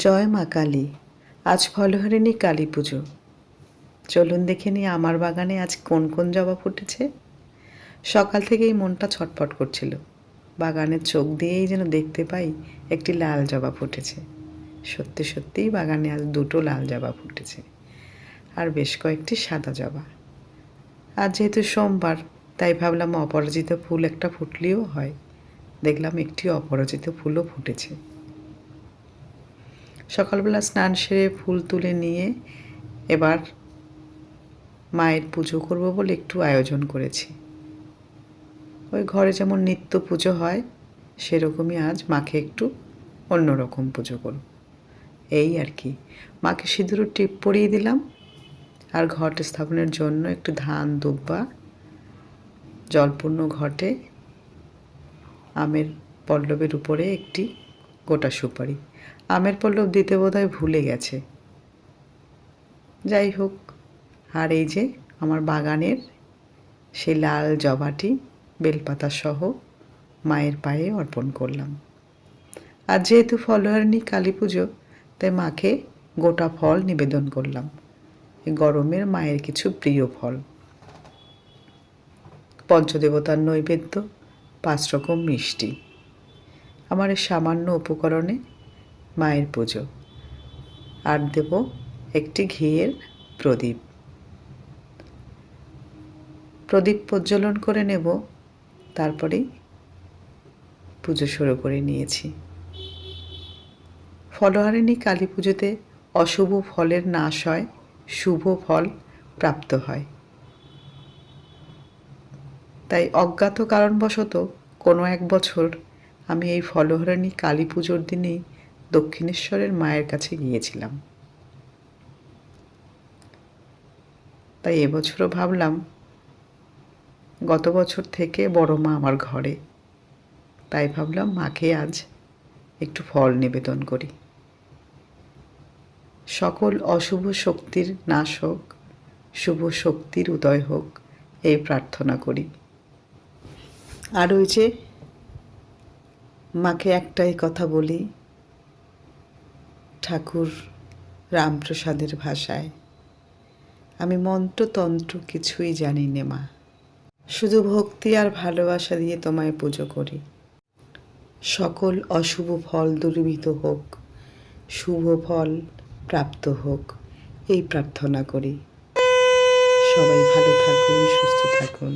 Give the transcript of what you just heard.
জয় মা কালী। আজ ফলহারিণী কালী পুজো। চলুন দেখে নিই আমার বাগানে আজ কোন কোন জবা ফুটেছে। সকাল থেকেই মনটা ছটফট করছিল। বাগানের চোখ দিয়েই যেন দেখতে পাই একটি লাল জবা ফুটেছে। সত্যি সত্যিই বাগানে আজ দুটো লাল জবা ফুটেছে, আর বেশ কয়েকটি সাদা জবা। আজ যেহেতু সোমবার, তাই ভাবলাম অপরাজিত ফুল একটা ফুটলেও হয়। দেখলাম একটি অপরাজিত ফুলও ফুটেছে। সকালবেলা স্নান সেরে ফুল তুলে নিয়ে এবার মায়ের পুজো করব বলে একটু আয়োজন করেছি। ওই ঘরে যেমন নিত্য পুজো হয় সেরকমই আজ মাকে একটু অন্যরকম পুজো করব, এই আর কি। মাকে সিঁদুরের টিপ পরিয়ে দিলাম, আর ঘট স্থাপনের জন্য একটু ধান দুব্বা, জলপূর্ণ ঘটে আমের পল্লবের উপরে একটি গোটা সুপারি। আমের পল্লব দিতে বোধহয় ভুলে গেছে। যাই হোক, আর এই যে আমার বাগানের সেই লাল জবাটি বেলপাতা সহ মায়ের পায়ে অর্পণ করলাম। আর যেহেতু ফলহারিণী কালী পুজো, তাই মাকে গোটা ফল নিবেদন করলাম। এই গরমের মায়ের কিছু প্রিয় ফল। পঞ্চদেবতার নৈবেদ্য, 5 রকম মিষ্টি। আমার এই সামান্য উপকরণে মায়ের পুজো। আর দেব একটি ঘিয়ের প্রদীপ। প্রদীপ প্রজ্বলন করে নেব, তারপরেই পুজো শুরু করে নিয়েছি। ফলহারিণী কালী পুজোতে অশুভ ফলের নাশ হয়, শুভ ফল প্রাপ্ত হয়। তাই অজ্ঞাত কারণবশত কোনো এক বছর আমি এই ফলহারিণী কালী পুজোর দিনেই দক্ষিণেশ্বরের মায়ের কাছে গিয়েছিলাম। তাই এবছরও ভাবলাম, গত বছর থেকে বড় মা আমার ঘরে, তাই ভাবলাম মাকে আজ একটু ফল নিবেদন করি। সকল অশুভ শক্তির নাশ হোক, শুভ শক্তির উদয় হোক, এই প্রার্থনা করি। আর ওই যে মাকে একটাই কথা বলি, ঠাকুর রামপ্রসাদের ভাষায়, আমি মন্ত্রতন্ত্র কিছুই জানি নে মা, শুধু ভক্তি আর ভালোবাসা দিয়ে তোমায় পুজো করি। সকল অশুভ ফল দূরীভূত হোক, শুভ ফল প্রাপ্ত হোক, এই প্রার্থনা করি। সবাই ভালো থাকুন, সুস্থ থাকুন।